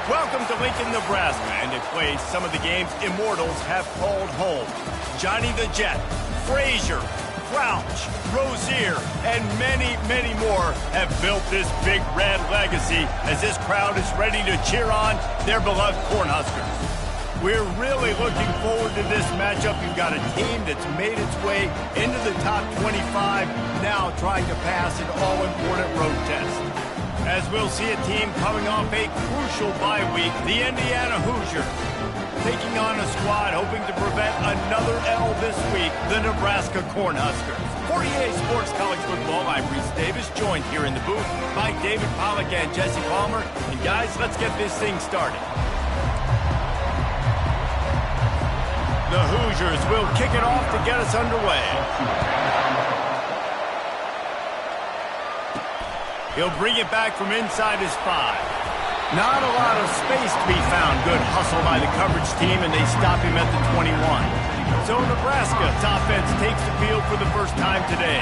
Welcome to Lincoln, Nebraska, and they play some of the games immortals have called home. Johnny the Jet, Frazier, Crouch, Rozier, and many, many more have built this big red legacy as this crowd is ready to cheer on their beloved Cornhuskers. We're really looking forward to this matchup. You've got a team that's made its way into the top 25, now trying to pass an all-important road test. As we'll see a team coming off a crucial bye week, the Indiana Hoosiers, taking on a squad hoping to prevent another L this week, the Nebraska Cornhuskers. For EA Sports College Football, I'm Reese Davis, joined here in the booth by David Pollack and Jesse Palmer. And guys, let's get this thing started. The Hoosiers will kick it off to get us underway. He'll bring it back from inside his 5. Not a lot of space to be found. Good hustle by the coverage team, and they stop him at the 21. So Nebraska's offense takes the field for the first time today.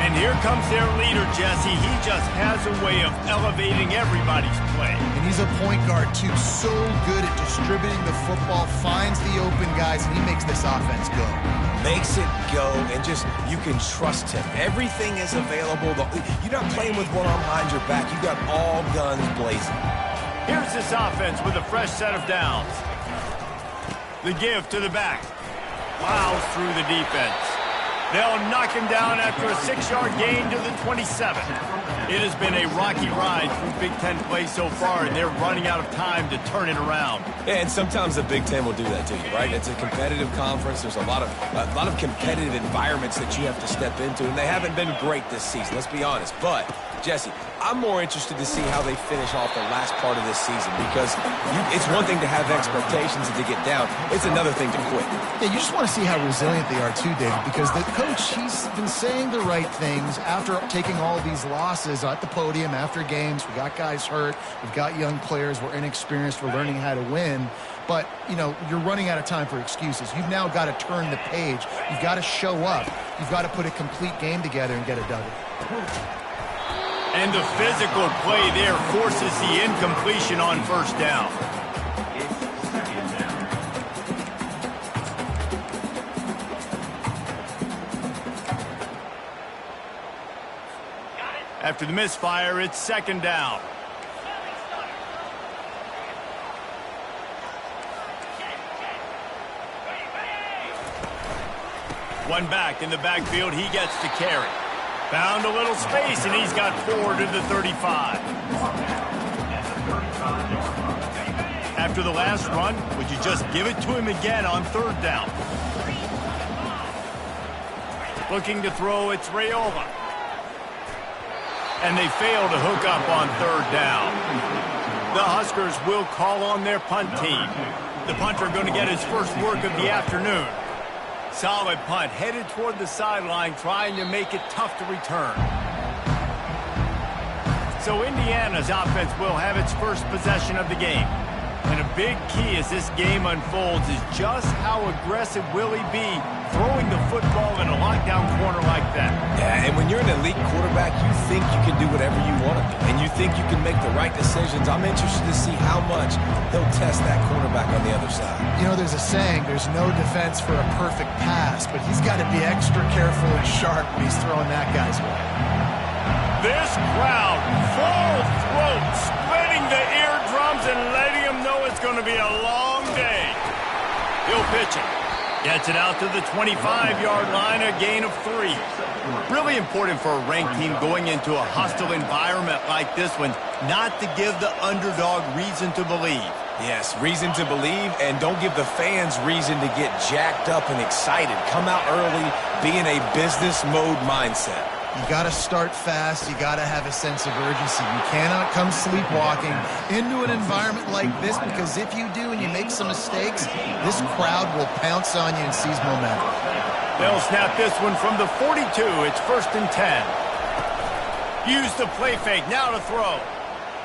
And here comes their leader, Jesse. He just has a way of elevating everybody's play. And he's a point guard, too. So good at distributing the football, finds the open guys, and he makes this offense go. Makes it go, and just, you can trust him. Everything is available. You're not playing with one arm behind your back. You got all guns blazing. Here's this offense with a fresh set of downs. The give to the back. Plows through the defense. They'll knock him down after a 6-yard gain to the 27. It has been a rocky ride through Big Ten play so far, and they're running out of time to turn it around. Yeah, and sometimes the Big Ten will do that to you, right? It's a competitive conference. There's a lot of competitive environments that you have to step into, and they haven't been great this season, let's be honest. But, Jesse, I'm more interested to see how they finish off the last part of this season, because it's one thing to have expectations and to get down. It's another thing to quit. Yeah, you just want to see how resilient they are too, David, because the coach, he's been saying the right things after taking all these losses at the podium after games. We got guys hurt. We've got young players. We're inexperienced. We're learning how to win. But, you know, you're running out of time for excuses. You've now got to turn the page. You've got to show up. You've got to put a complete game together and get it done. And the physical play there forces the incompletion on first down. After the misfire, it's second down. One back in the backfield, he gets to carry. Found a little space, and he's got 4 to the 35. After the last run, would you just give it to him again on third down? Looking to throw, it's Raiola. And they fail to hook up on third down. The Huskers will call on their punt team. The punter going to get his first work of the afternoon. Solid punt, headed toward the sideline, trying to make it tough to return. So Indiana's offense will have its first possession of the game. And a big key as this game unfolds is just how aggressive will he be throwing the football in a lockdown corner like that. Yeah, and when you're an elite quarterback, you think you can do whatever you want to do, and you think you can make the right decisions. I'm interested to see how much he'll test that quarterback on the other side. You know, there's a saying, there's no defense for a perfect pass, but he's got to be extra careful and sharp when he's throwing that guy's way. This crowd, full throat, splitting the eardrums and letting them know it's going to be a long day. He'll pitch it. Gets it out to the 25-yard line, a gain of 3. Really important for a ranked team going into a hostile environment like this one, not to give the underdog reason to believe. Yes, reason to believe, and don't give the fans reason to get jacked up and excited. Come out early, be in a business mode mindset. You got to start fast. You got to have a sense of urgency. You cannot come sleepwalking into an environment like this, because if you do and you make some mistakes, this crowd will pounce on you and seize momentum. They'll snap this one from the 42. It's 1st and 10. Use the play fake. Now to throw.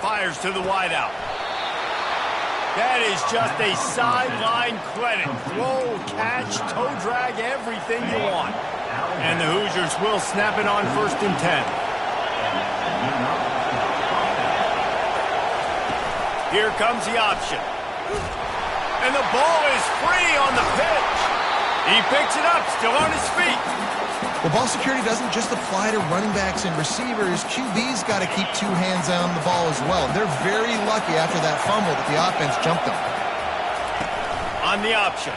Fires to the wideout. That is just a sideline credit. Throw, catch, toe drag, everything you want. And the Hoosiers will snap it on 1st and 10. Here comes the option. And the ball is free on the pitch. He picks it up, still on his feet. Well, ball security doesn't just apply to running backs and receivers. QB's got to keep 2 hands on the ball as well. They're very lucky after that fumble that the offense jumped them. On the option.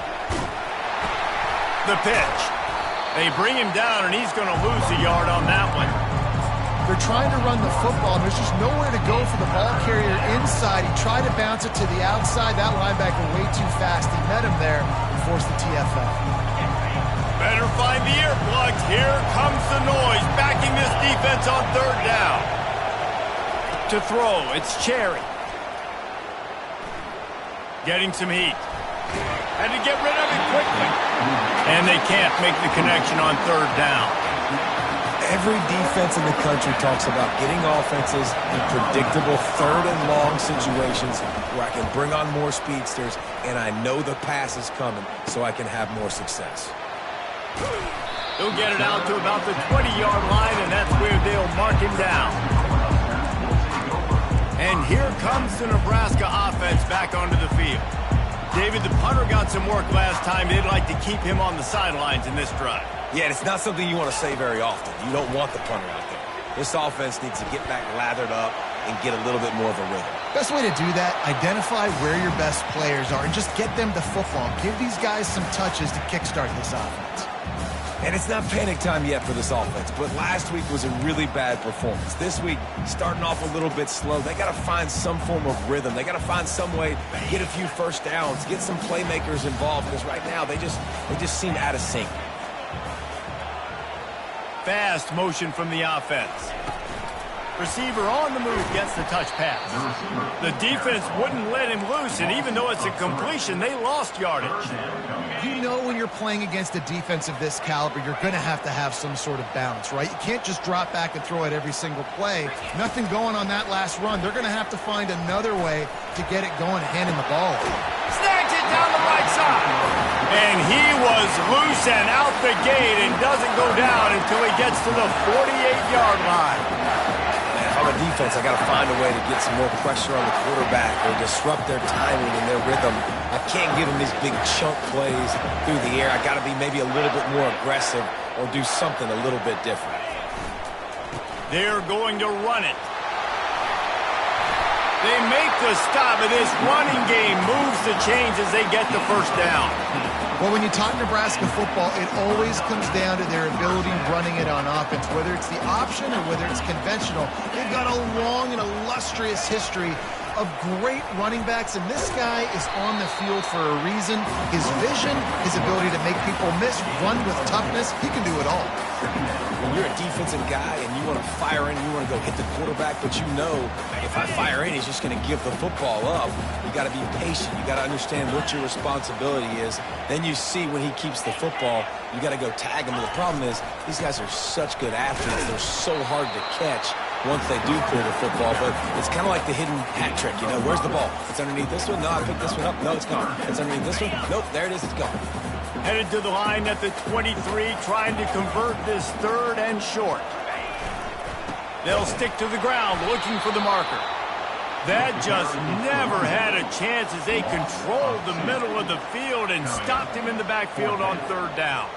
The pitch. They bring him down, and he's going to lose a yard on that one. They're trying to run the football, and there's just nowhere to go for the ball carrier inside. He tried to bounce it to the outside. That linebacker way too fast. He met him there and forced the TFL. Better find the earplugs. Here comes the noise, backing this defense on 3rd down. To throw, it's Cherry. Getting some heat. And to get rid of it quickly. And they can't make the connection on 3rd down. Every defense in the country talks about getting offenses in predictable 3rd and long situations where I can bring on more speedsters and I know the pass is coming so I can have more success. He'll get it out to about the 20-yard line, and that's where they'll mark him down. And here comes the Nebraska offense back onto the field. David, the punter got some work last time. They'd like to keep him on the sidelines in this drive. Yeah, and it's not something you want to say very often. You don't want the punter out there. This offense needs to get back lathered up and get a little bit more of a rhythm. Best way to do that, identify where your best players are and just get them to football. Give these guys some touches to kickstart this offense. And it's not panic time yet for this offense, but last week was a really bad performance. This week, starting off a little bit slow. They got to find some form of rhythm. They got to find some way to get a few first downs, get some playmakers involved, because right now they just seem out of sync. Fast motion from the offense. Receiver on the move gets the touch pass. The defense wouldn't let him loose, and even though it's a completion, they lost yardage. You know when you're playing against a defense of this caliber, you're going to have some sort of balance, right? You can't just drop back and throw it every single play. Nothing going on that last run. They're going to have to find another way to get it going, handing the ball. Snags it down the right side. And he was loose and out the gate and doesn't go down until he gets to the 48-yard line. On the defense, I got to find a way to get some more pressure on the quarterback or disrupt their timing and their rhythm. I can't give them these big chunk plays through the air. I got to be maybe a little bit more aggressive or do something a little bit different. They're going to run it. They make the stop, and this running game moves the chains as they get the first down. Well, when you talk Nebraska football, it always comes down to their ability running it on offense, whether it's the option or whether it's conventional. They've got a long and illustrious history of great running backs, and this guy is on the field for a reason. His vision, his ability to make people miss, run with toughness, he can do it all. When you're a defensive guy and you want to fire in, you want to go hit the quarterback, but you know if I fire in, he's just going to give the football up. You got to be patient. You got to understand what your responsibility is. Then you see when he keeps the football, you got to go tag him. But the problem is these guys are such good athletes. They're so hard to catch once they do pull the football. But it's kind of like the hidden hat trick. You know, where's the ball? It's underneath this one. No, I picked this one up. No, it's gone. It's underneath this one. Nope, there it is. It's gone. Headed to the line at the 23, trying to convert this 3rd and short. They'll stick to the ground, looking for the marker. That just never had a chance as they controlled the middle of the field and stopped him in the backfield on 3rd down.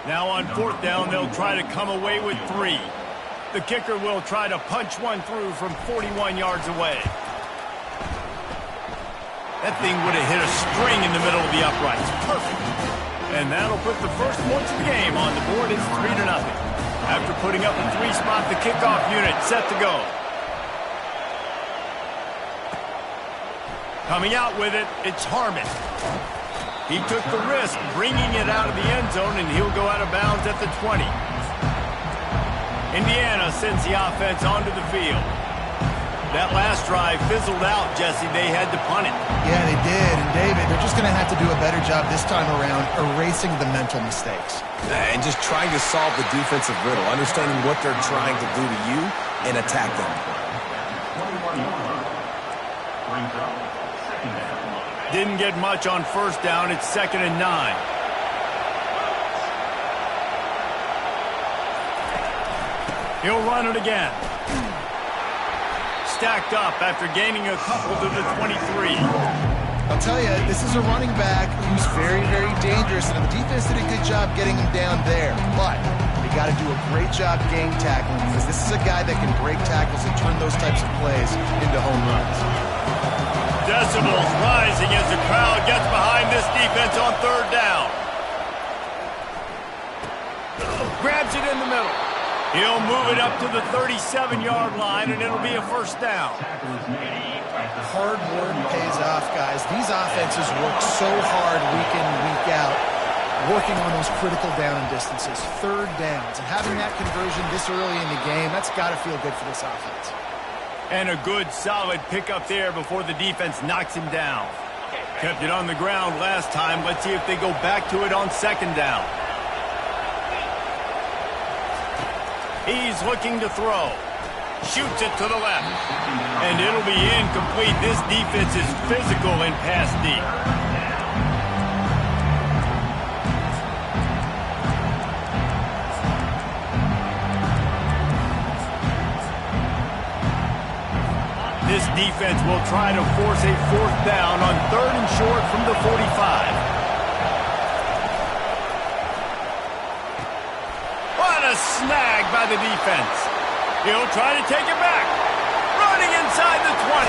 Now on 4th down, they'll try to come away with 3. The kicker will try to punch one through from 41 yards away. That thing would have hit a string in the middle of the uprights. Perfect. And that'll put the first points of the game on the board. It's 3-0. After putting up a 3-spot, the kickoff unit set to go. Coming out with it, it's Harmon. He took the risk, bringing it out of the end zone, and he'll go out of bounds at the 20. Indiana sends the offense onto the field. That last drive fizzled out, Jesse. They had to punt it. Yeah, they did. And, David, they're just going to have to do a better job this time around erasing the mental mistakes. And just trying to solve the defensive riddle, understanding what they're trying to do to you and attack them. Didn't get much on 1st down. It's 2nd and 9. He'll run it again. stacked up after gaining a couple to the 23. I'll tell you, this is a running back who's very, very dangerous, and the defense did a good job getting him down there. But they got to do a great job game tackling, because this is a guy that can break tackles and turn those types of plays into home runs. Decibels rising as the crowd gets behind this defense on third down. Grabs it in the middle. He'll move it up to the 37-yard line, and it'll be a first down. Hard work pays off, guys. These offenses work so hard week in and week out, working on those critical down and distances, third downs. And having that conversion this early in the game, that's got to feel good for this offense. And a good, solid pickup there before the defense knocks him down. Kept it on the ground last time. Let's see if they go back to it on second down. He's looking to throw. Shoots it to the left. And it'll be incomplete. This defense is physical in pass deep. This defense will try to force a fourth down on third and short from the 45. What a snag by the defense. He'll try to take it back. Running inside the 20.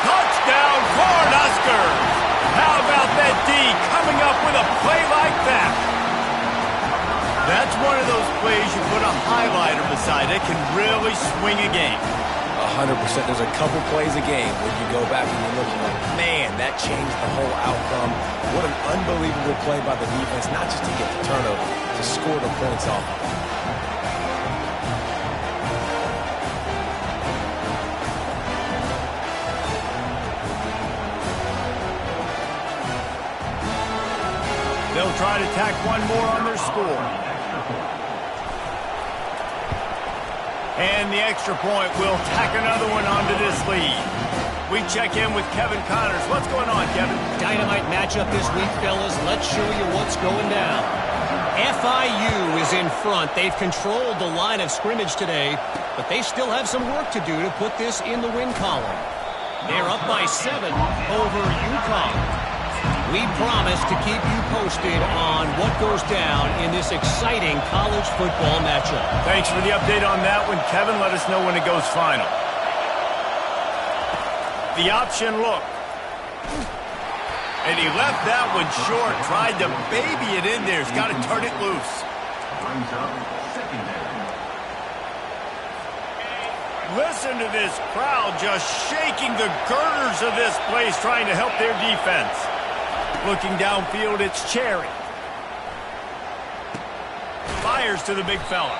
Touchdown, Cornhuskers. How about that D coming up with a play like that? That's one of those plays you put a highlighter beside it, can really swing a game. 100%. There's a couple plays a game where you go back and you're looking like, man, that changed the whole outcome. What an unbelievable play by the defense, not just to get the turnover, to score the points off. They'll try to tack one more on their score. And the extra point will tack another one onto this lead. We check in with Kevin Connors. What's going on, Kevin? Dynamite matchup this week, fellas. Let's show you what's going down. FIU is in front. They've controlled the line of scrimmage today, but they still have some work to do to put this in the win column. They're up by 7 over UConn. We promise to keep you posted on what goes down in this exciting college football matchup. Thanks for the update on that one, Kevin. Let us know when it goes final. The option look. And he left that one short. Tried to baby it in there. He's got to turn it loose. Listen to this crowd just shaking the girders of this place, trying to help their defense. Looking downfield, it's Cherry. Fires to the big fella.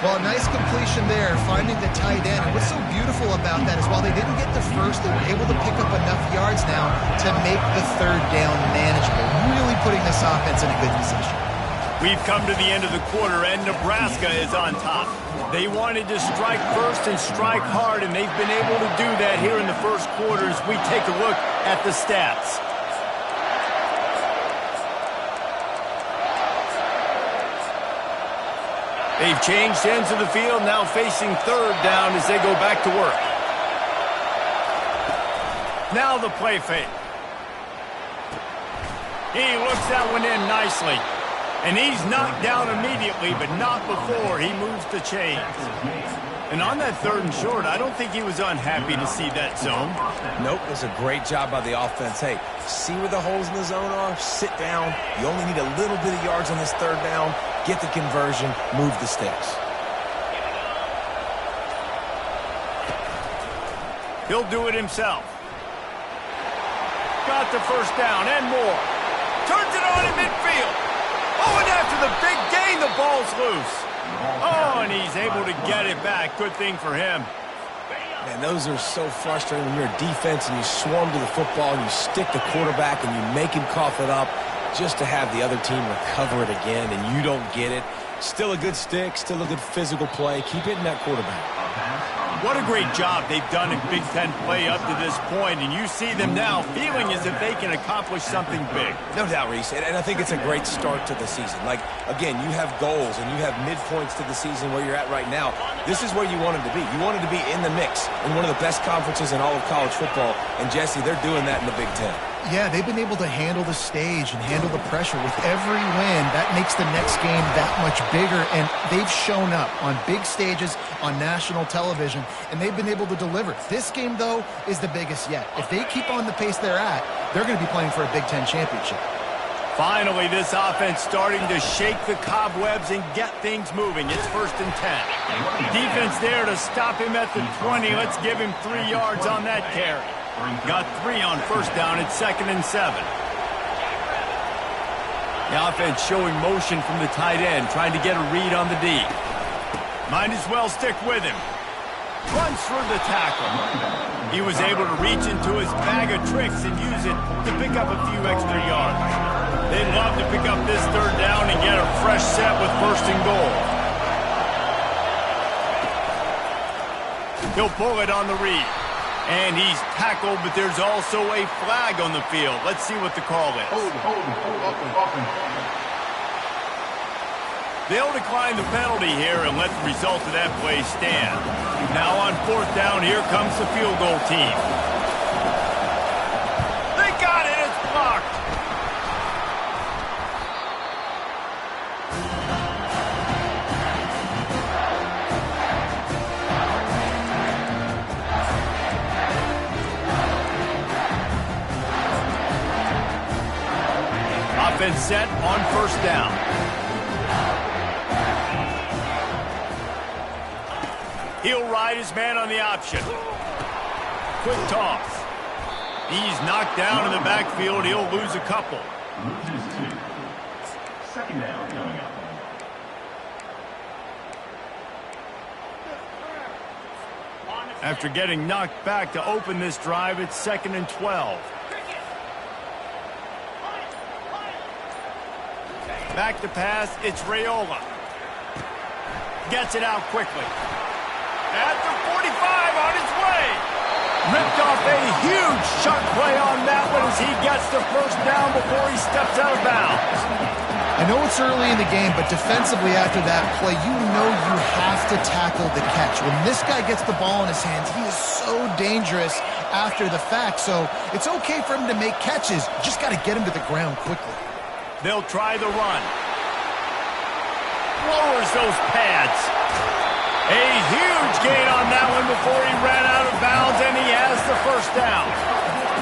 Well, nice completion there, finding the tight end. And what's so beautiful about that is while they didn't get the first, they were able to pick up enough yards now to make the third down manageable. Really putting this offense in a good position. We've come to the end of the quarter, and Nebraska is on top. They wanted to strike first and strike hard, and they've been able to do that here in the first quarter as we take a look at the stats. They've changed ends of the field, now facing third down as they go back to work. Now the play fake. He looks that one in nicely. And he's knocked down immediately, but not before he moves the chains. And on that third and short, I don't think he was unhappy to see that zone. Nope, it was a great job by the offense. Hey, see where the holes in the zone are? Sit down. You only need a little bit of yards on this third down. Get the conversion, move the sticks. He'll do it himself. Got the first down and more. Turns it on in midfield. Oh, and after the big gain, the ball's loose. Oh, and he's able to get it back. Good thing for him. Man, those are so frustrating when you're a defense and you swarm to the football and you stick the quarterback and you make him cough it up just to have the other team recover it again and you don't get it. Still a good stick, still a good physical play. Keep hitting that quarterback. What a great job they've done in Big Ten play up to this point, and you see them now feeling as if they can accomplish something big. No doubt, Reese, and I think it's a great start to the season. Like, again, you have goals and you have midpoints to the season where you're at right now. This is where you wanted to be. You wanted to be in the mix in one of the best conferences in all of college football, and Jesse, they're doing that in the Big Ten. Yeah, they've been able to handle the stage and handle the pressure. With every win, that makes the next game that much bigger, and they've shown up on big stages on national television, and they've been able to deliver. This game, though, is the biggest yet. If they keep on the pace they're at, they're going to be playing for a Big Ten championship. Finally, this offense starting to shake the cobwebs and get things moving. It's 1st and 10. Defense there to stop him at the 20. Let's give him 3 yards on that carry. Got 3 on 1st down. It's 2nd and 7. The offense showing motion from the tight end, trying to get a read on the D. Might as well stick with him. Runs through the tackle. He was able to reach into his bag of tricks and use it to pick up a few extra yards. They'd love to pick up this 3rd down and get a fresh set with 1st and goal. He'll pull it on the read. And he's tackled, but there's also a flag on the field. Let's see what the call is. They'll decline the penalty here and let the result of that play stand. Now on 4th down, here comes the field goal team. They got it, it's blocked. Offense set on 1st down. He'll ride his man on the option. Quick toss. He's knocked down in the backfield. He'll lose a couple. Loses 2. 2nd down coming up. After getting knocked back to open this drive, it's 2nd and 12. Back to pass, it's Raiola. Gets it out quickly. At the 45, on his way. Ripped off a huge chunk play on that one as he gets the 1st down before he steps out of bounds. I know it's early in the game, but defensively after that play, you know you have to tackle the catch. When this guy gets the ball in his hands, he is so dangerous after the fact. So it's okay for him to make catches. Just got to get him to the ground quickly. They'll try the run. Lowers those pads. A huge gain on that one before he ran out of bounds, and he has the 1st down.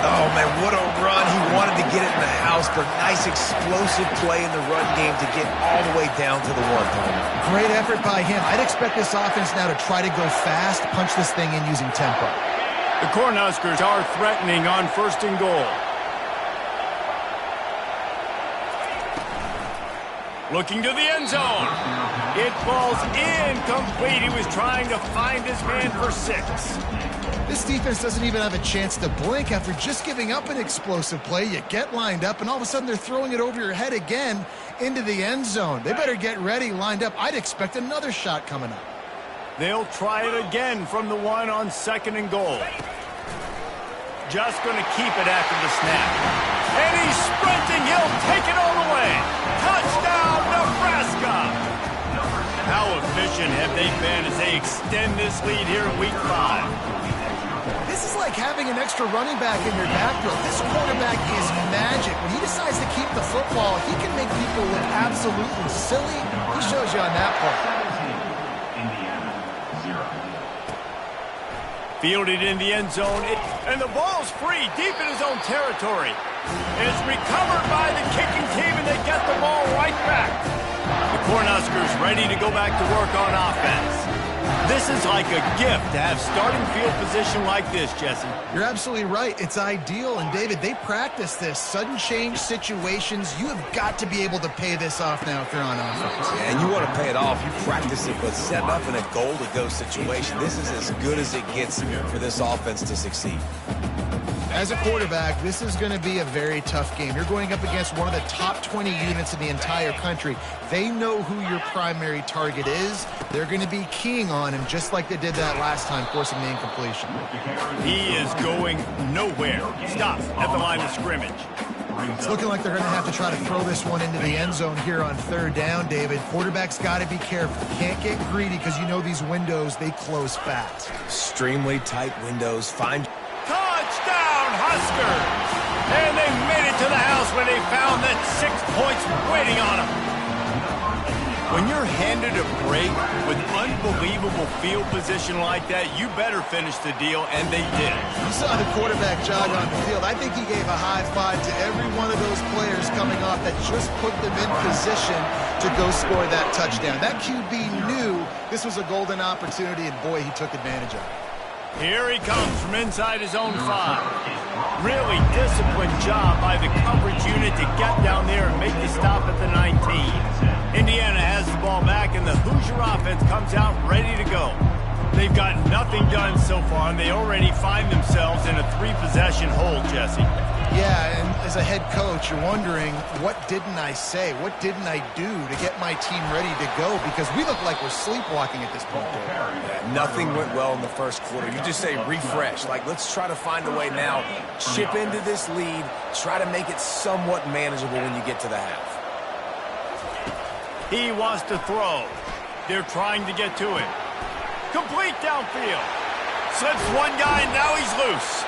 Oh, man, what a run. He wanted to get it in the house, but nice explosive play in the run game to get all the way down to the 1, Tom. Great effort by him. I'd expect this offense now to try to go fast, punch this thing in using tempo. The Cornhuskers are threatening on 1st and goal. Looking to the end zone. It falls incomplete. He was trying to find his man for 6. This defense doesn't even have a chance to blink after just giving up an explosive play. You get lined up, and all of a sudden they're throwing it over your head again into the end zone. They better get ready, lined up. I'd expect another shot coming up. They'll try it again from the 1 on 2nd and goal. Just going to keep it after the snap. And he's sprinting. He'll take it all the way. Touchdown, Nebraska! How efficient have they been as they extend this lead here in Week 5? This is like having an extra running back in your backfield. This quarterback is magic. When he decides to keep the football, he can make people look absolutely silly. He shows you on that part. Indiana, 0. Fielded in the end zone, and the ball's free deep in his own territory. It's recovered by the kicking team, and they get the ball right back. The Cornhuskers ready to go back to work on offense. This is like a gift to have starting field position like this, Jesse. You're absolutely right. It's ideal. And, David, they practice this. Sudden change situations. You have got to be able to pay this off now if you're on offense. Yeah, and you want to pay it off. You practice it, but setting up in a goal-to-go situation, this is as good as it gets for this offense to succeed. As a quarterback, this is going to be a very tough game. You're going up against one of the top 20 units in the entire country. They know who your primary target is. They're going to be keying on him just like they did that last time, forcing the incompletion. He is going nowhere. Stop at the line of scrimmage. It's looking like they're going to have to try to throw this one into the end zone here on third down, David. Quarterback's got to be careful. Can't get greedy because you know these windows, they close fast. Extremely tight windows. Fine. Touchdown, Huskers! And they made it to the house when they found that 6 points waiting on them. When you're handed a break with unbelievable field position like that, you better finish the deal, and they did. You saw the quarterback jog on the field. I think he gave a high five to every one of those players coming off that just put them in position to go score that touchdown. That QB knew this was a golden opportunity, and boy, he took advantage of it. Here he comes from inside his own 5. Really disciplined job by the coverage unit to get down there and make the stop at the 19. Indiana has the ball back, and the Hoosier offense comes out ready to go. They've got nothing done so far, and they already find themselves in a 3-possession hole, Jesse. Yeah, and as a head coach, you're wondering, what didn't I say? What didn't I do to get my team ready to go? Because we look like we're sleepwalking at this point. Yeah, nothing went well in the first quarter. You just say refresh. Like, let's try to find a way now. Chip into this lead. Try to make it somewhat manageable when you get to the half. He wants to throw. They're trying to get to him. Complete downfield. Slips one guy, and now he's loose.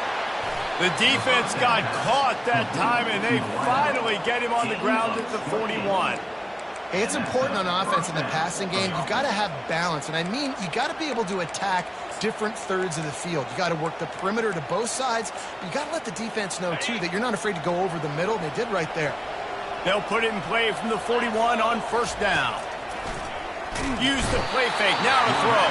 The defense got caught that time, and they finally get him on the ground at the 41. Hey, it's important on offense in the passing game. You've got to have balance, and I mean you got to be able to attack different thirds of the field. You got to work the perimeter to both sides. You got to let the defense know, too, that you're not afraid to go over the middle, and they did right there. They'll put it in play from the 41 on first down. Use the play fake, now to throw.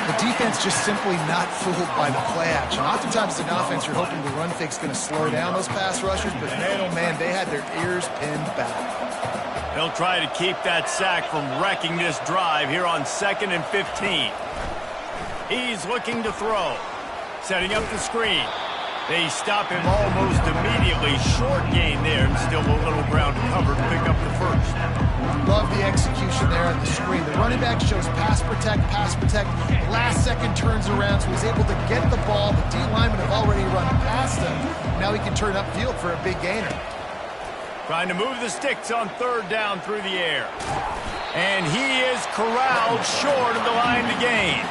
The defense just simply not fooled by the play action. Oftentimes, as an offense, you're hoping the run fake's going to slow down those pass rushers, but man, oh man, they had their ears pinned back. They'll try to keep that sack from wrecking this drive here on 2nd and 15. He's looking to throw. Setting up the screen. They stop him almost immediately. Short gain there, and still a little ground cover to pick up the first. Love the execution there on the screen. The running back shows pass protect, pass protect. Last second turns around, so he's able to get the ball. The D linemen have already run past him. Now he can turn upfield for a big gainer. Trying to move the sticks on third down through the air. And he is corralled short of the line to gain.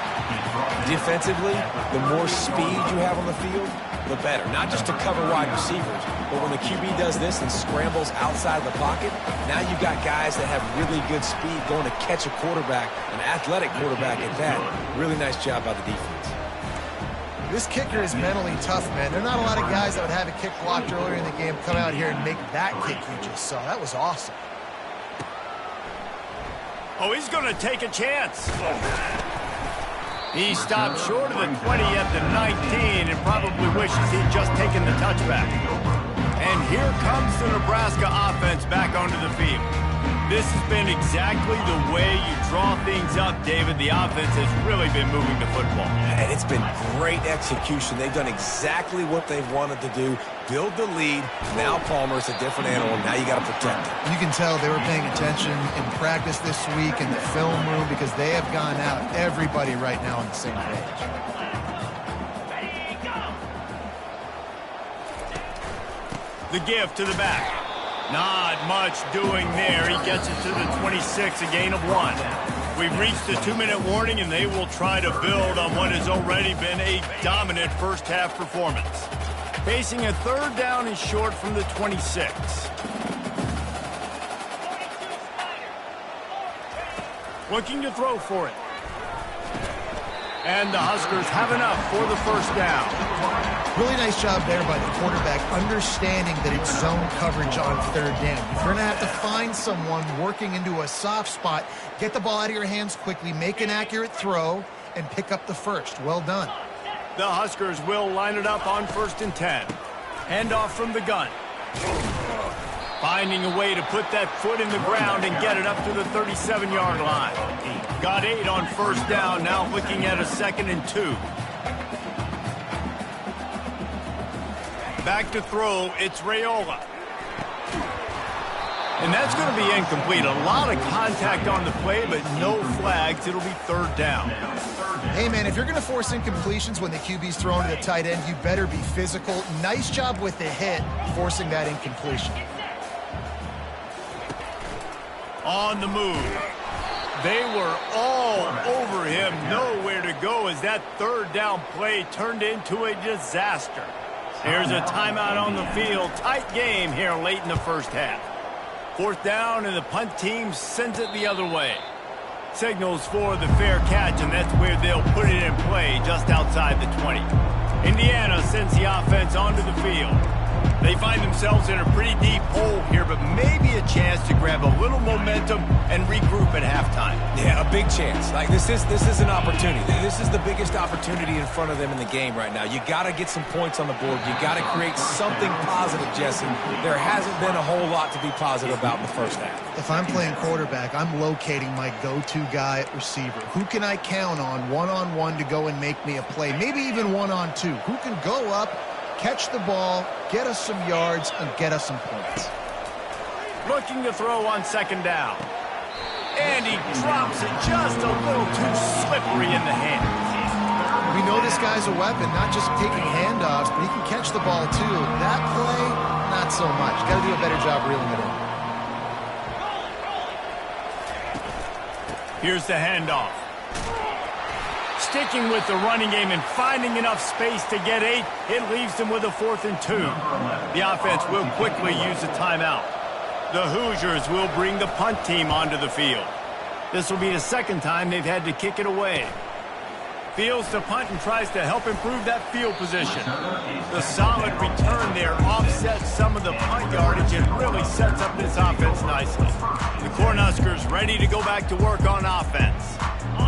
Defensively, the more speed you have on the field, the better. Not just to cover wide receivers, but when the QB does this and scrambles outside the pocket, now you've got guys that have really good speed going to catch a quarterback, an athletic quarterback at that. Really nice job by the defense. This kicker is mentally tough, man. There are not a lot of guys that would have a kick blocked earlier in the game come out here and make that kick you just saw. That was awesome. Oh, he's going to take a chance. He stopped short of the 20 at the 19 and probably wishes he'd just taken the touchback. And here comes the Nebraska offense back onto the field. This has been exactly the way you draw things up, David. The offense has really been moving the football. And it's been great execution. They've done exactly what they've wanted to do. Build the lead. Now Palmer's a different animal. Now you got to protect him. You can tell they were paying attention in practice this week in the film room because they have gone out, everybody right now on the same page. The give to the back. Not much doing there. He gets it to the 26, a gain of 1. We've reached the 2-minute warning, and they will try to build on what has already been a dominant first-half performance. Facing a third down and short from the 26. Looking to throw for it. And the Huskers have enough for the first down. Really nice job there by the quarterback, understanding that it's zone coverage on third down. You're going to have to find someone working into a soft spot, get the ball out of your hands quickly, make an accurate throw, and pick up the first. Well done. The Huskers will line it up on 1st and 10. Hand off from the gun. Finding a way to put that foot in the ground and get it up to the 37-yard line. Got 8 on first down, now looking at a 2nd and 2. Back to throw, it's Raiola. And that's going to be incomplete. A lot of contact on the play, but no flags. It'll be third down. Hey, man, if you're going to force incompletions when the QB's thrown to the tight end, you better be physical. Nice job with the hit, forcing that incompletion. On the move. They were all over him. Nowhere to go as that third down play turned into a disaster. Here's a timeout on the field. Tight game here late in the first half. Fourth down, and the punt team sends it the other way. Signals for the fair catch, and that's where they'll put it in play, just outside the 20. Indiana sends the offense onto the field. They find themselves in a pretty deep hole here, but maybe a chance to grab a little momentum and regroup at halftime. Yeah, a big chance. Like this is an opportunity. This is the biggest opportunity in front of them in the game right now. You got to get some points on the board. You got to create something positive, Jesse. There hasn't been a whole lot to be positive about in the first half. If I'm playing quarterback, I'm locating my go-to guy at receiver. Who can I count on one-on-one to go and make me a play? Maybe even one-on-two. Who can go up, catch the ball, get us some yards, and get us some points. Looking to throw on second down. And he drops it just a little too slippery in the hands. We know this guy's a weapon, not just taking handoffs, but he can catch the ball too. That play, not so much. Got to do a better job reeling it in. Here's the handoff. Sticking with the running game and finding enough space to get 8, it leaves them with a 4th and 2. The offense will quickly use a timeout. The Hoosiers will bring the punt team onto the field. This will be the second time they've had to kick it away. Fields to punt and tries to help improve that field position. The solid return there offsets some of the punt yardage and really sets up this offense nicely. The Cornhuskers ready to go back to work on offense.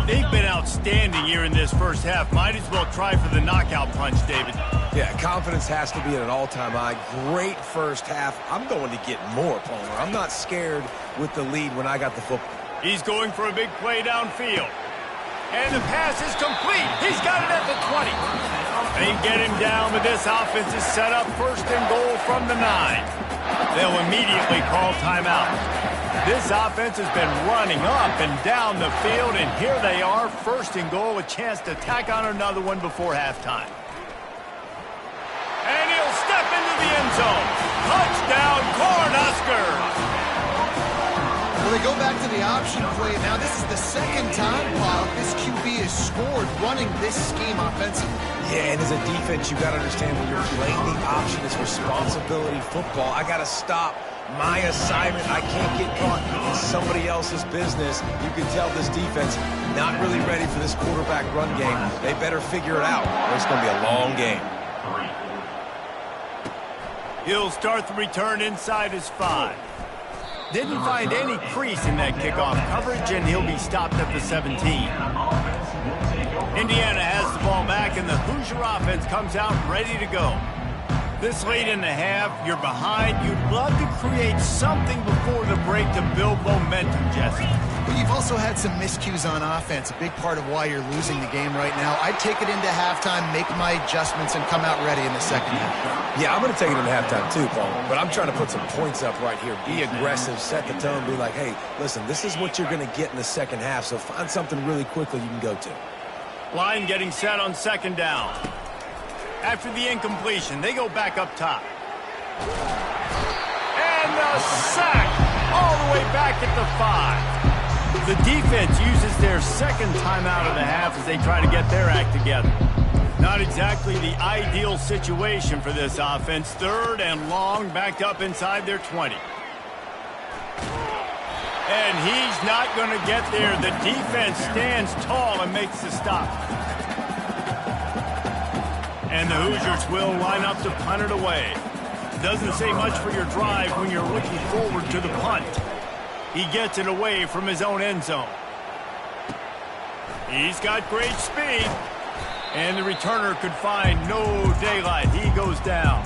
They've been outstanding here in this first half. Might as well try for the knockout punch, David. Yeah, confidence has to be at an all-time high. Great first half. I'm going to get more, Palmer. I'm not scared with the lead when I got the football. He's going for a big play downfield. And the pass is complete. He's got it at the 20. They get him down, but this offense is set up first and goal from the 9. They'll immediately call timeout. This offense has been running up and down the field, and here they are, first and goal, a chance to tack on another one before halftime. And he'll step into the end zone. Touchdown, Cornhuskers! Well, they go back to the option play. Now, this is the second time, Paul, this QB has scored running this scheme offensively. Yeah, and as a defense, you got to understand when you're playing the option, it's responsibility football. I got to stop my assignment. I can't get caught in somebody else's business. You can tell this defense not really ready for this quarterback run game. They better figure it out, or it's going to be a long game. He'll start the return inside his 5. Didn't find any crease in that kickoff coverage, and he'll be stopped at the 17. Indiana has the ball back, and the Hoosier offense comes out ready to go. This late in the half, you're behind. You'd love to create something before the break to build momentum, Jesse. But you've also had some miscues on offense, a big part of why you're losing the game right now. I'd take it into halftime, make my adjustments, and come out ready in the second half. Yeah, I'm going to take it into halftime too, Paul. But I'm trying to put some points up right here. Be aggressive, set the tone, be like, hey, listen, this is what you're going to get in the second half, so find something really quickly you can go to. Line getting set on second down. After the incompletion, they go back up top. And the sack all the way back at the 5. The defense uses their second timeout of the half as they try to get their act together. Not exactly the ideal situation for this offense. Third and long, backed up inside their 20. And he's not going to get there. The defense stands tall and makes the stop. And the Hoosiers will line up to punt it away. Doesn't say much for your drive when you're looking forward to the punt. He gets it away from his own end zone. He's got great speed. And the returner could find no daylight. He goes down.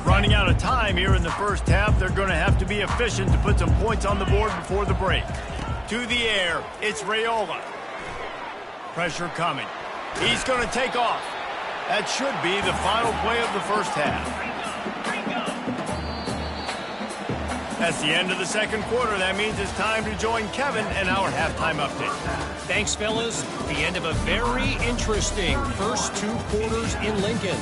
Running out of time here in the first half. They're going to have to be efficient to put some points on the board before the break. To the air, it's Raiola. Pressure coming. He's going to take off. That should be the final play of the first half. That's the end of the second quarter. That means it's time to join Kevin and our halftime update. Thanks, fellas. The end of a very interesting first 2 quarters in Lincoln.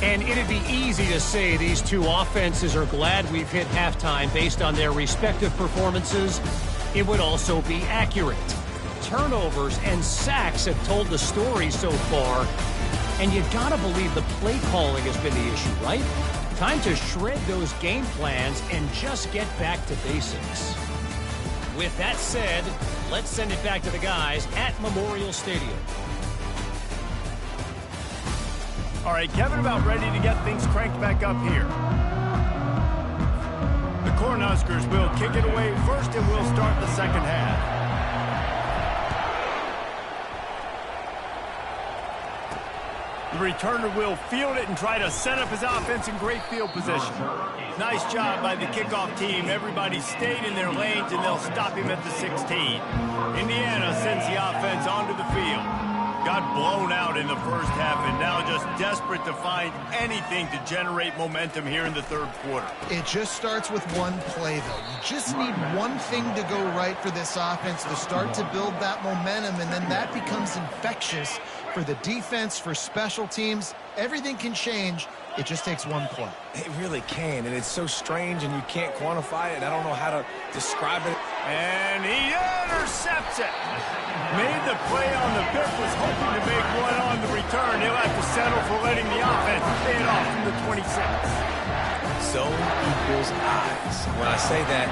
And it'd be easy to say these two offenses are glad we've hit halftime based on their respective performances. It would also be accurate. Turnovers and sacks have told the story so far. And you gotta believe the play calling has been the issue, right? Time to shred those game plans and just get back to basics. With that said, let's send it back to the guys at Memorial Stadium. All right, Kevin, about ready to get things cranked back up here. The Cornhuskers will kick it away first, and we'll start the second half. The returner will field it and try to set up his offense in great field position. Nice job by the kickoff team. Everybody stayed in their lanes, and they'll stop him at the 16. Indiana sends the offense onto the field. Got blown out in the first half and now just desperate to find anything to generate momentum here in the third quarter. It just starts with one play, though. You just need one thing to go right for this offense to start to build that momentum, and then that becomes infectious for the defense, for special teams. Everything can change. It just takes one play. It really can, and it's so strange, and you can't quantify it. I don't know how to describe it. And he intercepts it. Made the play on the pick, was hoping to make one on the return. He'll have to settle for letting the offense pay it off from the 26. Zone equals eyes. When I say that,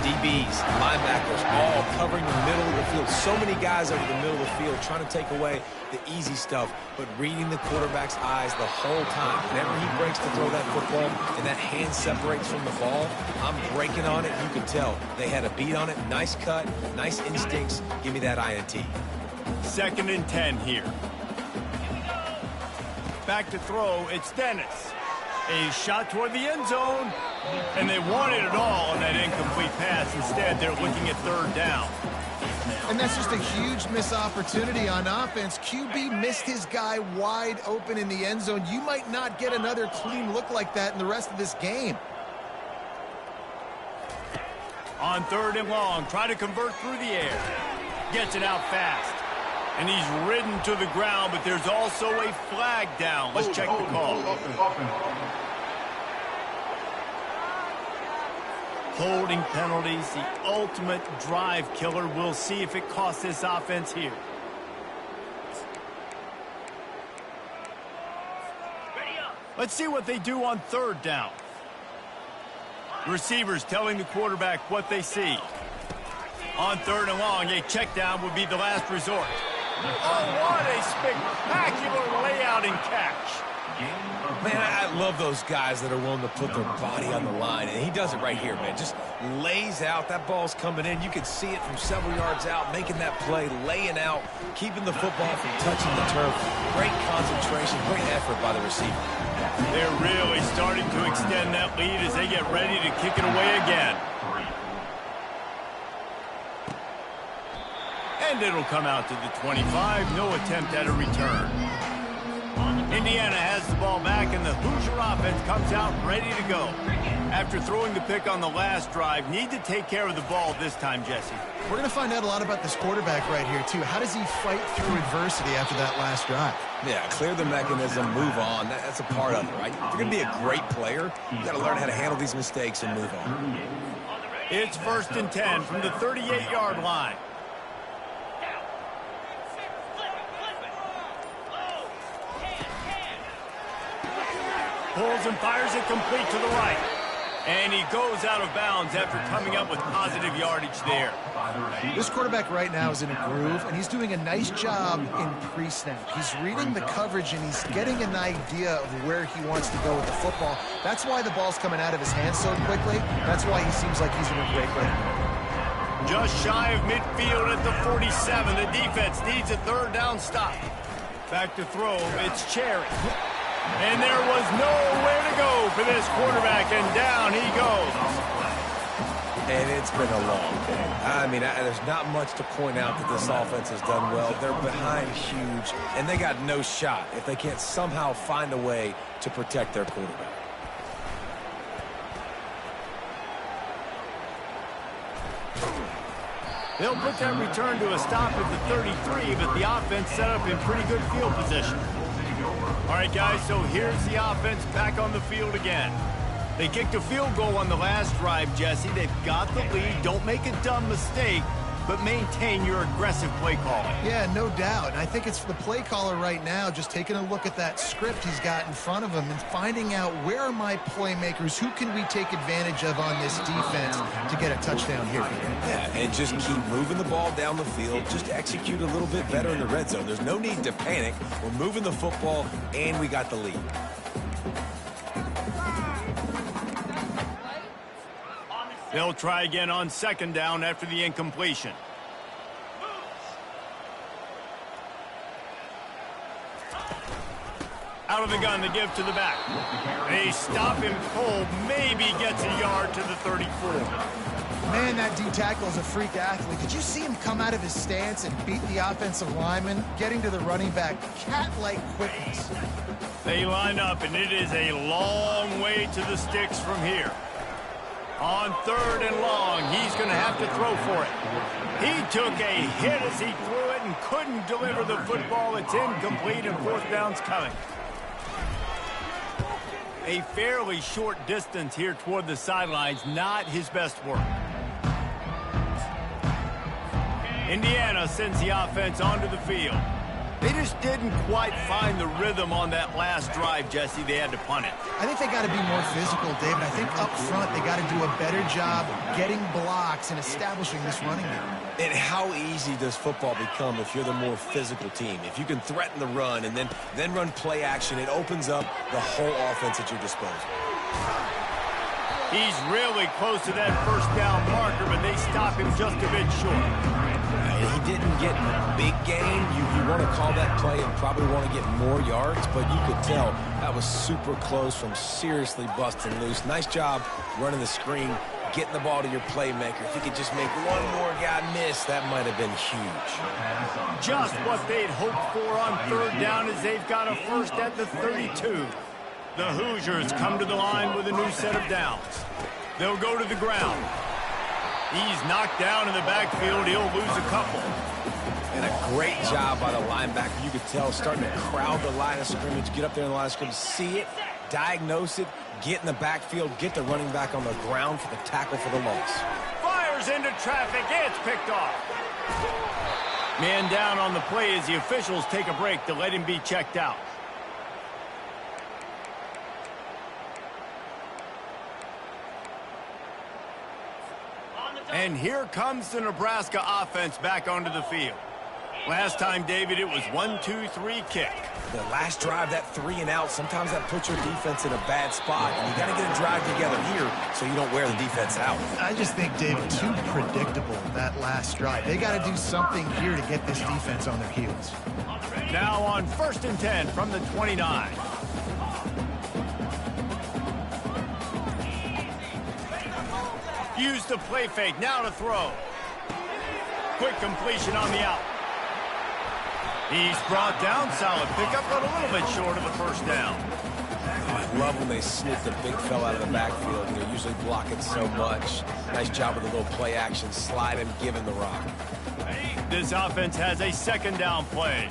DBs, linebackers, all covering the middle of the field. So many guys over the middle of the field trying to take away the easy stuff, but reading the quarterback's eyes the whole time. Whenever he breaks to throw that football and that hand separates from the ball, I'm breaking on it. You can tell they had a beat on it. Nice cut, nice instincts. Give me that INT. 2nd and 10 here. Back to throw, it's Dennis. A shot toward the end zone, and they wanted it all on that incomplete pass. Instead, they're looking at 3rd down. And that's just a huge missed opportunity on offense. QB missed his guy wide open in the end zone. You might not get another clean look like that in the rest of this game. On 3rd and long, try to convert through the air. Gets it out fast. And he's ridden to the ground, but there's also a flag down. Let's check the call. Holding penalties, the ultimate drive killer. We'll see if it costs this offense here. Let's see what they do on 3rd down. Receivers telling the quarterback what they see. On 3rd and long, a check down would be the last resort. Oh, what a spectacular layout and catch. Man, I love those guys that are willing to put their body on the line, and he does it right here, man. Just lays out. That ball's coming in. You can see it from several yards out, making that play, laying out, keeping the football from touching the turf. Great concentration, great effort by the receiver. They're really starting to extend that lead as they get ready to kick it away again. And it'll come out to the 25. No attempt at a return. Indiana has the ball back, and the Hoosier offense comes out ready to go. After throwing the pick on the last drive, need to take care of the ball this time, Jesse. We're going to find out a lot about this quarterback right here, too. How does he fight through adversity after that last drive? Yeah, clear the mechanism, move on. That's a part of it, right? If you're going to be a great player, you got to learn how to handle these mistakes and move on. It's 1st and 10 from the 38-yard line. Pulls and fires it complete to the right. And he goes out of bounds after coming up with positive yardage there. This quarterback right now is in a groove, and he's doing a nice job in pre-snap. He's reading the coverage, and he's getting an idea of where he wants to go with the football. That's why the ball's coming out of his hands so quickly. That's why he seems like he's in a great way. Just shy of midfield at the 47. The defense needs a 3rd down stop. Back to throw, it's Cherry. And there was nowhere to go for this quarterback, and down he goes. And it's been a long day. I mean, there's not much to point out that this offense has done well. They're behind huge, and they got no shot if they can't somehow find a way to protect their quarterback. They'll put that return to a stop at the 33, but the offense set up in pretty good field position. All right, guys, so here's the offense back on the field again. They kicked a field goal on the last drive, Jesse. They've got the lead. Don't make a dumb mistake, but maintain your aggressive play calling. Yeah, no doubt. And I think it's the play caller right now just taking a look at that script he's got in front of him and finding out where are my playmakers, who can we take advantage of on this defense to get a touchdown here. Yeah, and just keep moving the ball down the field. Just execute a little bit better in the red zone. There's no need to panic. We're moving the football, and we got the lead. They'll try again on second down after the incompletion. Out of the gun to give to the back. They stop him cold, maybe gets a yard to the 34. Man, that D-tackle is a freak athlete. Did you see him come out of his stance and beat the offensive lineman, getting to the running back? Cat-like quickness. They line up, and it is a long way to the sticks from here. On third and long, he's going to have to throw for it. He took a hit as he threw it and couldn't deliver the football. It's incomplete, and fourth down's coming. A fairly short distance here toward the sidelines, not his best work. Indiana sends the offense onto the field. They just didn't quite find the rhythm on that last drive, Jesse. They had to punt it. I think they got to be more physical, David. I think up front they got to do a better job getting blocks and establishing this running game. And how easy does football become if you're the more physical team? If you can threaten the run and then run play action, it opens up the whole offense at your disposal. He's really close to that first down marker, but they stop him just a bit short. He didn't get big gain. You want to call that play and probably want to get more yards, but you could tell that was super close from seriously busting loose. Nice job running the screen, getting the ball to your playmaker. If you could just make one more guy miss, that might have been huge. Just what they'd hoped for on third down as they've got a first at the 32. The Hoosiers come to the line with a new set of downs. They'll go to the ground. He's knocked down in the backfield. He'll lose a couple. And a great job by the linebacker. You could tell starting to crowd the line of scrimmage, get up there in the line of scrimmage, see it, diagnose it, get in the backfield, get the running back on the ground for the tackle for the loss. Fires into traffic. It's picked off. Man down on the play as the officials take a break to let him be checked out. And here comes the Nebraska offense back onto the field. Last time, David, it was 1-2-3 kick. The last drive, that 3 and out, sometimes that puts your defense in a bad spot. And you got to get a drive together here so you don't wear the defense out. I just think, David, too predictable, that last drive. They got to do something here to get this defense on their heels. Now on 1st and 10 from the 29. Use the play fake, now to throw. Quick completion on the out. He's brought down, solid pickup, but a little bit short of the first down. I love when they snip the big fella out of the backfield. They're usually blocking so much. Nice job with a little play action, slide him, give him the rock. This offense has a second down play.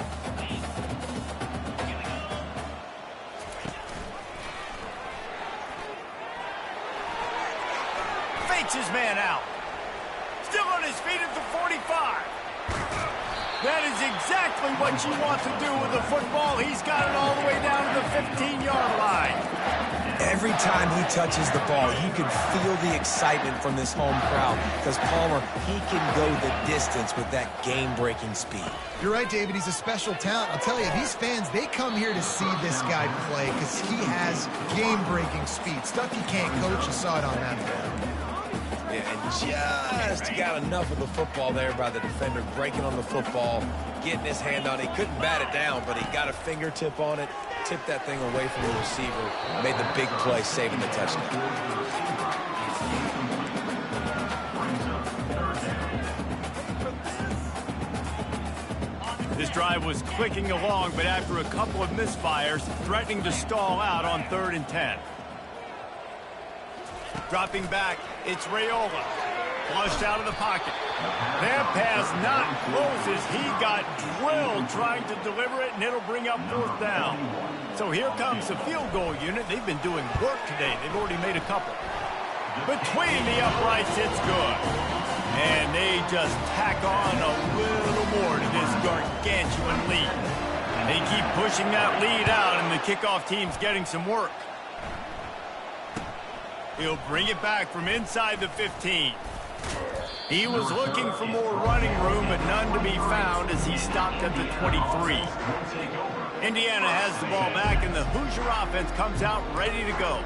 Fakes his man out. Still on his feet at the 45. That is exactly what you want to do with the football. He's got it all the way down to the 15-yard line. Every time he touches the ball, you can feel the excitement from this home crowd because Palmer, he can go the distance with that game-breaking speed. You're right, David. He's a special talent. I'll tell you, these fans, they come here to see this guy play because he has game-breaking speed. Stuff you can't coach. You saw it on that play. Yeah, and just got enough of the football there by the defender, breaking on the football, getting his hand on it. He couldn't bat it down, but he got a fingertip on it, tipped that thing away from the receiver, made the big play, saving the touchdown. drive was clicking along, but after a couple of misfires, threatening to stall out on 3rd and 10. Dropping back, it's Raiola. Flushed out of the pocket. That pass not close as he got drilled trying to deliver it, and it'll bring up 4th down. So here comes the field goal unit. They've been doing work today. They've already made a couple. Between the uprights, it's good. And they just tack on a little more to this gargantuan lead. They keep pushing that lead out, and the kickoff team's getting some work. He'll bring it back from inside the 15. He was looking for more running room, but none to be found as he stopped at the 23. Indiana has the ball back, and the Hoosier offense comes out ready to go.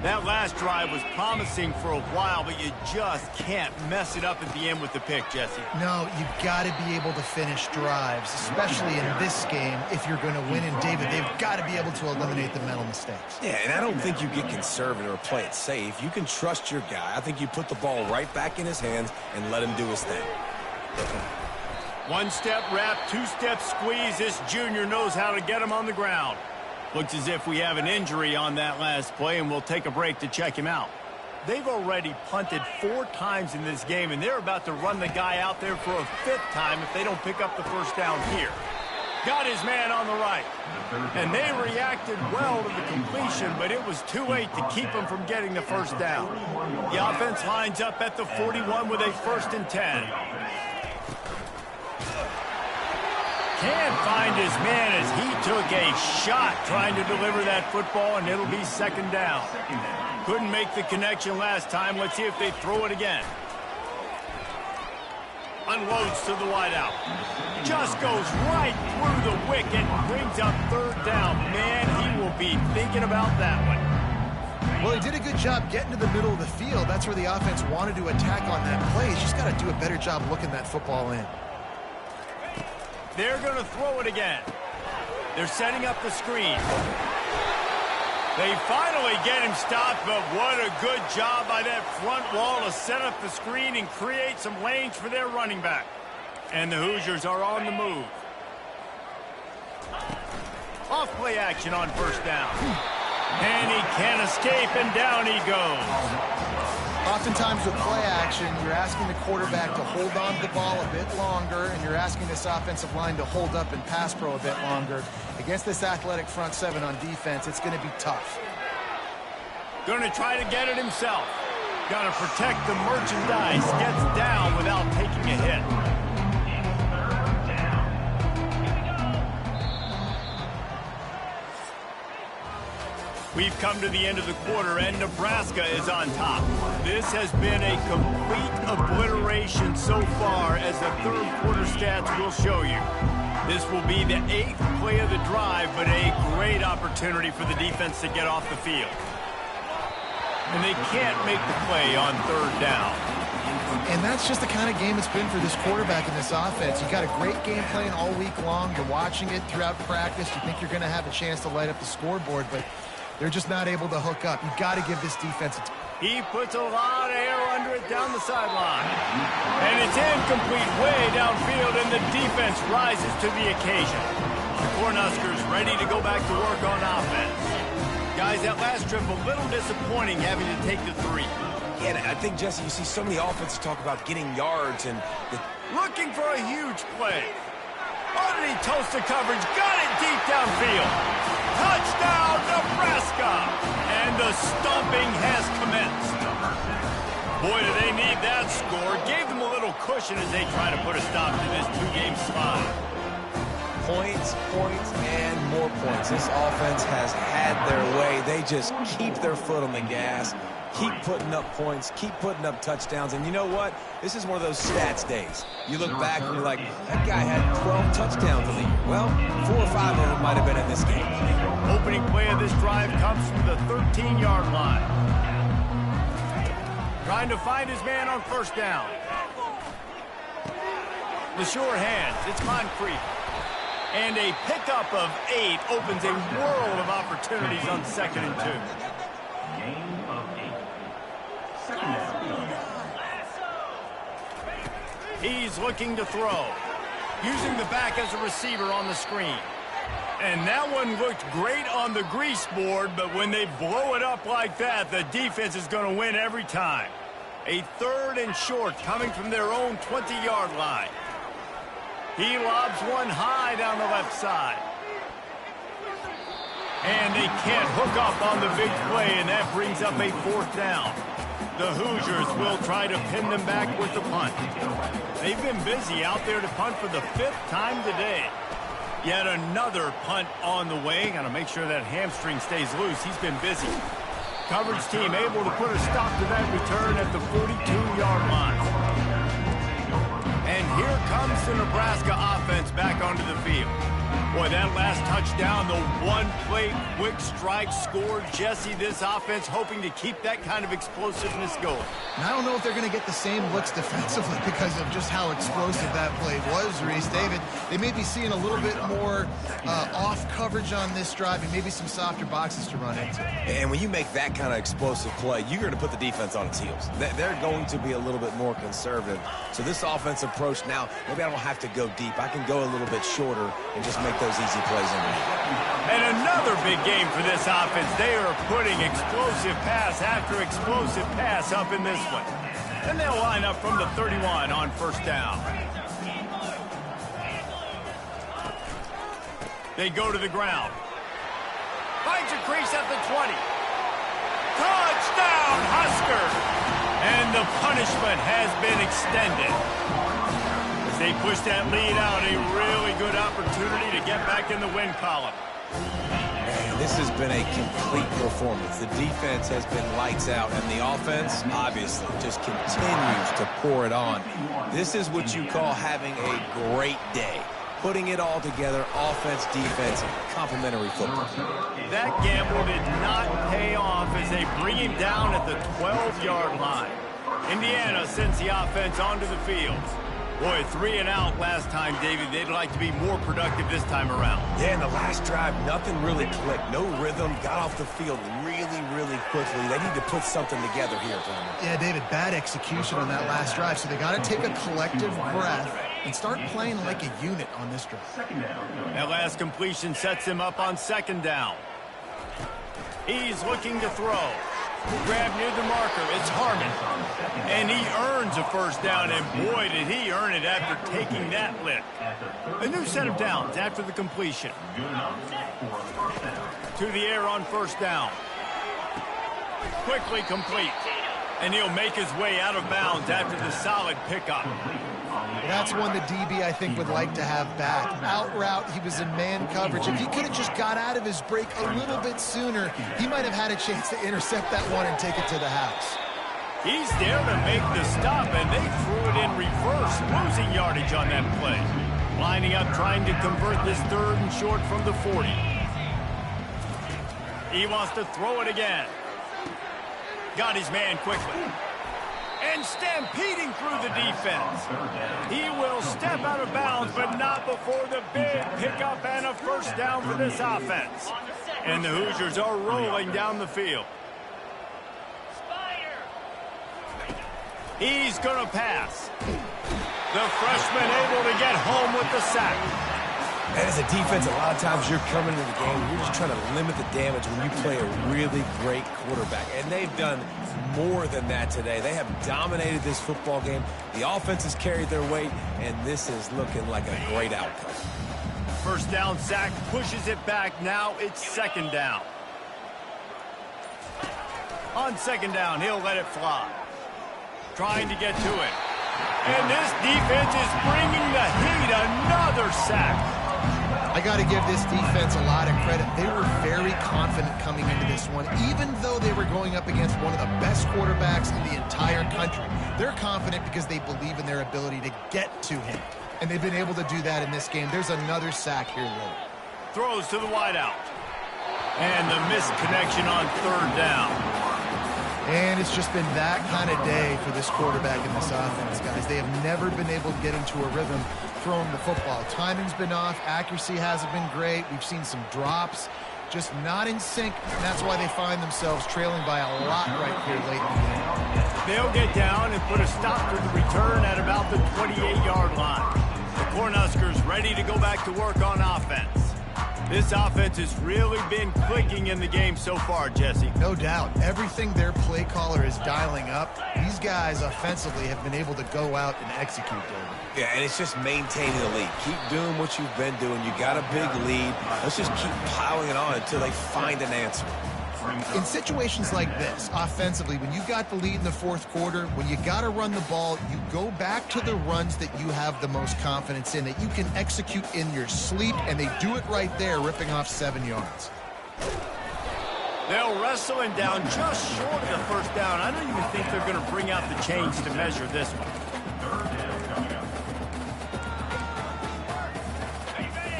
That last drive was promising for a while, but you just can't mess it up at the end with the pick, Jesse. No, you've got to be able to finish drives, especially in this game. If you're going to win, and David, they've got to be able to eliminate the mental mistakes. Yeah, and I don't think you get conservative or play it safe. You can trust your guy. I think you put the ball right back in his hands and let him do his thing. One-step wrap, two-step squeeze. This junior knows how to get him on the ground. Looks as if we have an injury on that last play, and we'll take a break to check him out. They've already punted 4 times in this game, and they're about to run the guy out there for a 5th time if they don't pick up the first down here. Got his man on the right. And they reacted well to the completion, but it was too late to keep him from getting the first down. The offense lines up at the 41 with a 1st and 10. Can't find his man as he took a shot trying to deliver that football, and it'll be 2nd down. Couldn't make the connection last time. Let's see if they throw it again. Unloads to the wideout. Just goes right through the wicket, brings up 3rd down. Man, he will be thinking about that one. Well, he did a good job getting to the middle of the field. That's where the offense wanted to attack on that play. He's just got to do a better job looking that football in. They're going to throw it again. They're setting up the screen. They finally get him stopped, but what a good job by that front wall to set up the screen and create some lanes for their running back. And the Hoosiers are on the move. Off play action on 1st down. And he can't escape, and down he goes. Oftentimes with play action, you're asking the quarterback to hold on to the ball a bit longer, and you're asking this offensive line to hold up and pass pro a bit longer. Against this athletic front 7 on defense, it's going to be tough. Going to try to get it himself. Got to protect the merchandise. Gets down without taking a hit. We've come to the end of the quarter, and Nebraska is on top. This has been a complete obliteration so far, as the 3rd quarter stats will show you. This will be the 8th play of the drive, but a great opportunity for the defense to get off the field. And they can't make the play on 3rd down. And that's just the kind of game it's been for this quarterback in this offense. You got a great game plan all week long. You're watching it throughout practice. You think you're going to have a chance to light up the scoreboard, but they're just not able to hook up. You've got to give this defense a He puts a lot of air under it down the sideline. And it's incomplete way downfield, and the defense rises to the occasion. The Cornhuskers ready to go back to work on offense. Guys, that last trip a little disappointing having to take the 3. Yeah, I think, Jesse, you see so many offenses talk about getting yards and looking for a huge play. Underneath toasted coverage, got it deep downfield. Touchdown, Nebraska! And the stomping has commenced. Boy, do they need that score. Gave them a little cushion as they try to put a stop to this 2-game slide. Points, and more points. This offense has had their way. They just keep their foot on the gas, keep putting up points, keep putting up touchdowns. And you know what? This is one of those stats days. You look back and you're like, that guy had 12 touchdowns in the year. Well, 4 or 5 of them might have been in this game. Opening play of this drive comes from the 13-yard line. Trying to find his man on 1st down. The sure hands. It's Moncrief. And a pickup of 8 opens a world of opportunities on 2nd and 2. Gain of 8. 2nd down. He's looking to throw. using the back as a receiver on the screen. And that one looked great on the grease board, but when they blow it up like that, the defense is going to win every time. A 3rd and short coming from their own 20-yard line. He lobs one high down the left side. And they can't hook up on the big play, and that brings up a 4th down. The Hoosiers will try to pin them back with the punt. They've been busy out there to punt for the 5th time today. Yet another punt on the way. Got to make sure that hamstring stays loose. He's been busy. Coverage team able to put a stop to that return at the 42-yard line. And here comes the Nebraska offense back onto the field. Boy, that last touchdown, the one-play quick strike score. Jesse, this offense hoping to keep that kind of explosiveness going. And I don't know if they're going to get the same looks defensively because of just how explosive that play was, Reese. David, they may be seeing a little bit more off coverage on this drive and maybe some softer boxes to run into. And when you make that kind of explosive play, you're going to put the defense on its heels. They're going to be a little bit more conservative. So this offense approach now, maybe I don't have to go deep. I can go a little bit shorter and just make those easy plays underneath. And another big game for this offense. They are putting explosive pass after explosive pass up in this one. And they'll line up from the 31 on 1st down. They go to the ground. Finds a crease at the 20. Touchdown, Huskers! And the punishment has been extended. As they push that lead out, a really good opportunity to get back in the win column. Man, this has been a complete performance. The defense has been lights out, and the offense, obviously, just continues to pour it on. This is what you call having a great day. Putting it all together, offense, defense, complementary football. That gamble did not pay off as they bring him down at the 12-yard line. Indiana sends the offense onto the field. Boy, 3 and out last time, David. They'd like to be more productive this time around. Yeah, in the last drive, nothing really clicked. No rhythm. Got off the field really, really quickly. They need to put something together here, Palmer. Yeah, David, bad execution on that last drive. So they got to take a collective breath and start playing like a unit on this drive. That last completion sets him up on 2nd down. He's looking to throw. Grab near the marker. It's Harmon. And he earns a 1st down, and boy, did he earn it after taking that lick. A new set of downs after the completion. To the air on 1st down. Quickly complete. And he'll make his way out of bounds after the solid pickup. That's one the DB, I think, would like to have back. Out route, he was in man coverage. If he could have just got out of his break a little bit sooner, he might have had a chance to intercept that one and take it to the house. He's there to make the stop, and they threw it in reverse, losing yardage on that play. Lining up, trying to convert this 3rd and short from the 40. He wants to throw it again. Got his man quickly. And stampeding through the defense. He will step out of bounds, but not before the big pickup and a 1st down for this offense. And the Hoosiers are rolling down the field. He's going to pass. The freshman able to get home with the sack. And as a defense, a lot of times you're coming into the game, you're just trying to limit the damage when you play a really great quarterback. And they've done more than that today. They have dominated this football game. The offense has carried their weight, and this is looking like a great outcome. 1st down sack, pushes it back. Now it's 2nd down. On 2nd down, he'll let it fly. Trying to get to it. And this defense is bringing the heat. Another sack. I got to give this defense a lot of credit. They were very confident coming into this one, even though they were going up against one of the best quarterbacks in the entire country. They're confident because they believe in their ability to get to him, and they've been able to do that in this game. There's another sack here late. Throws to the wideout. And the missed connection on 3rd down. And it's just been that kind of day for this quarterback in this offense, guys. They have never been able to get into a rhythm throwing the football. Timing's been off. Accuracy hasn't been great. We've seen some drops. Just not in sync, and that's why they find themselves trailing by a lot right here late in the game. They'll get down and put a stop to the return at about the 28-yard line. The Cornhuskers ready to go back to work on offense. This offense has really been clicking in the game so far, Jesse. No doubt. Everything their play caller is dialing up, these guys offensively have been able to go out and execute, David. Yeah, and it's just maintaining the lead. Keep doing what you've been doing. You got a big lead. Let's just keep piling it on until they find an answer. In situations like this, offensively, when you got the lead in the fourth quarter, when you got to run the ball, you go back to the runs that you have the most confidence in, that you can execute in your sleep, and they do it right there, ripping off 7 yards. They'll wrestle him down just short of the first down. I don't even think they're going to bring out the chains to measure this one.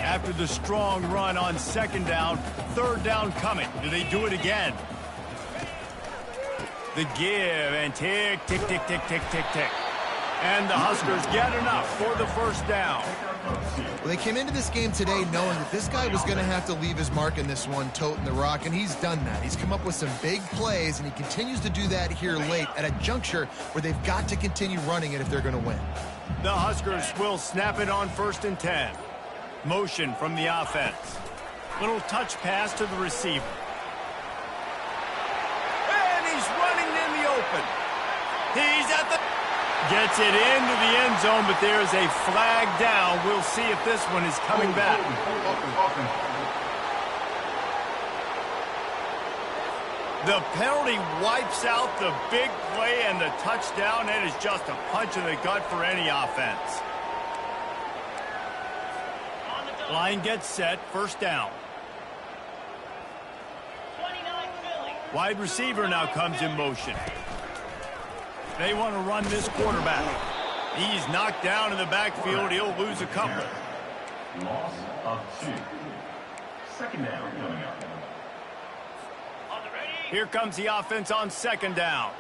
After the strong run on second down, third down coming. Do they do it again? The give and tick, tick, tick, tick, tick, tick, tick. And the Huskers get enough for the first down. Well, they came into this game today knowing that this guy was going to have to leave his mark in this one, toting the rock, and he's done that. He's come up with some big plays, and he continues to do that here late at a juncture where they've got to continue running it if they're going to win. The Huskers will snap it on 1st and 10. Motion from the offense. Little touch pass to the receiver. And he's running in the open. He's at the... Gets it into the end zone, but there's a flag down. We'll see if this one is coming back. The penalty wipes out the big play and the touchdown. It is just a punch in the gut for any offense. Line gets set, first down. Wide receiver now comes in motion. They want to run this quarterback. He's knocked down in the backfield. He'll lose a couple. Loss of 2. Second down coming up. Here comes the offense on second down.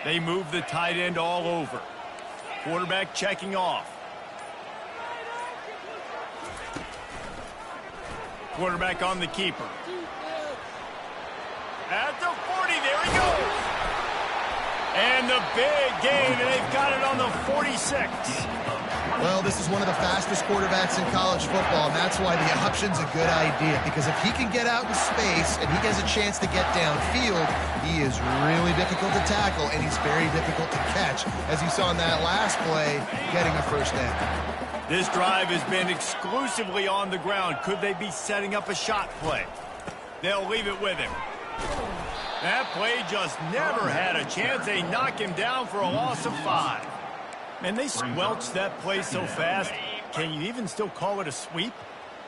They move the tight end all over. Quarterback checking off. Quarterback on the keeper. At the 40, there he goes. And the big gain, and they've got it on the 46. Well, this is one of the fastest quarterbacks in college football, and that's why the option's a good idea, because if he can get out in space and he has a chance to get downfield, he is really difficult to tackle, and he's very difficult to catch, as you saw in that last play, getting a first down. This drive has been exclusively on the ground. Could they be setting up a shot play? They'll leave it with him. That play just never had a chance. They knock him down for a loss of 5. And they squelched that play so fast. Can you even still call it a sweep?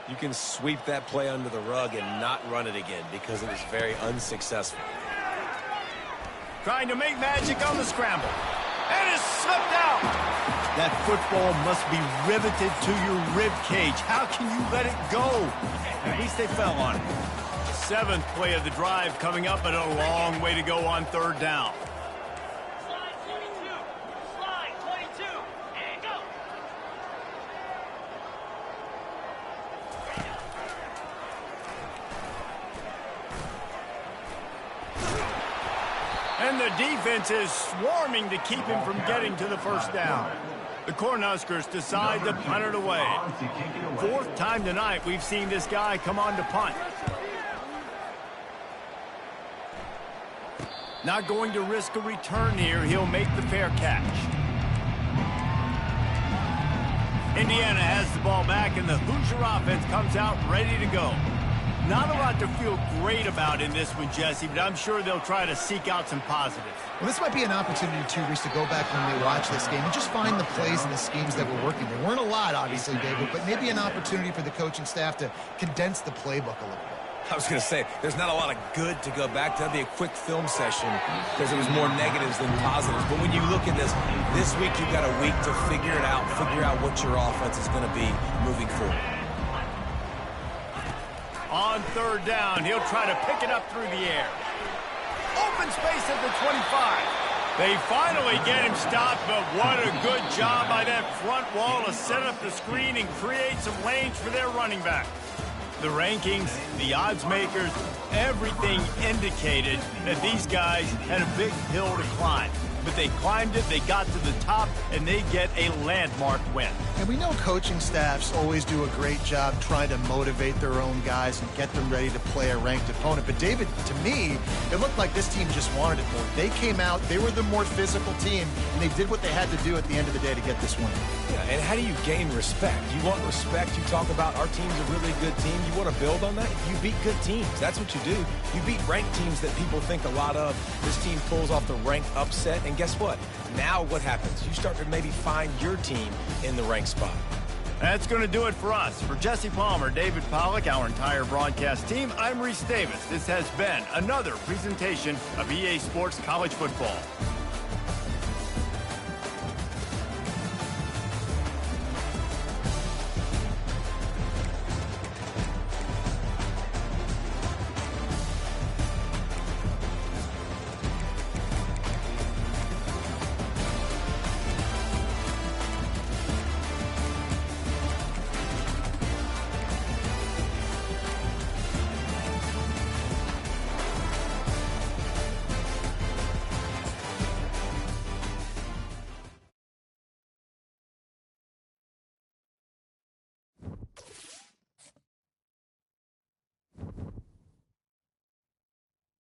You can sweep that play under the rug and not run it again because it was very unsuccessful. Trying to make magic on the scramble. And it's slipped out. That football must be riveted to your rib cage. How can you let it go? At least they fell on it. 7th play of the drive coming up, but a long way to go on third down. Slide 22. Slide 22. And go. And the defense is swarming to keep him from getting to the first down. The Cornhuskers decide to punt it away. 4th time tonight we've seen this guy come on to punt. Not going to risk a return here. He'll make the fair catch. Indiana has the ball back, and the Hoosier offense comes out ready to go. Not a lot to feel great about in this one, Jesse, but I'm sure they'll try to seek out some positives. Well, this might be an opportunity, too, Reese, to go back when they watch this game and just find the plays and the schemes that were working. There weren't a lot, obviously, David, but maybe an opportunity for the coaching staff to condense the playbook a little bit. I was going to say, there's not a lot of good to go back to. That'd be a quick film session because it was more negatives than positives. But when you look at this week you've got a week to figure it out, figure out what your offense is going to be moving forward. On third down, he'll try to pick it up through the air. Open space at the 25. They finally get him stopped, but what a good job by that front wall to set up the screen and create some lanes for their running back. The rankings, the odds makers, everything indicated that these guys had a big hill to climb. but they climbed it, they got to the top, and they get a landmark win. And we know coaching staffs always do a great job trying to motivate their own guys and get them ready to play a ranked opponent. But David, to me, it looked like this team just wanted it more. They came out, they were the more physical team, and they did what they had to do at the end of the day to get this win. Yeah, and how do you gain respect? You want respect, you talk about our team's a really good team. You want to build on that? You beat good teams. That's what you do. You beat ranked teams that people think a lot of. This team pulls off the ranked upset, and guess what? Now what happens? You start to maybe find your team in the ranked spot. That's going to do it for us. For Jesse Palmer, David Pollack, our entire broadcast team, I'm Reese Davis. This has been another presentation of EA Sports College Football.